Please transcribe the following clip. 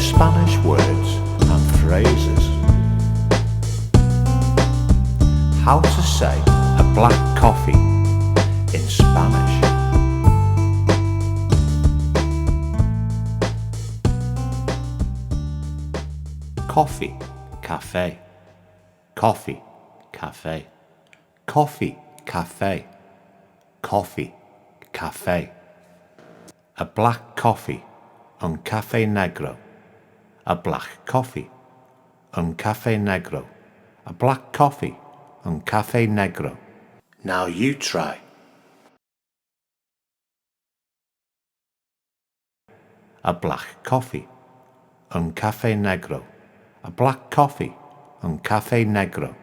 Spanish words and phrases. How to say a black coffee in Spanish. Coffee, café. Coffee, café. Coffee, café. Coffee, café. A black coffee, un café negro. A black coffee, un café negro. A black coffee, un café negro. Now you try. A black coffee, un café negro. A black coffee, un café negro.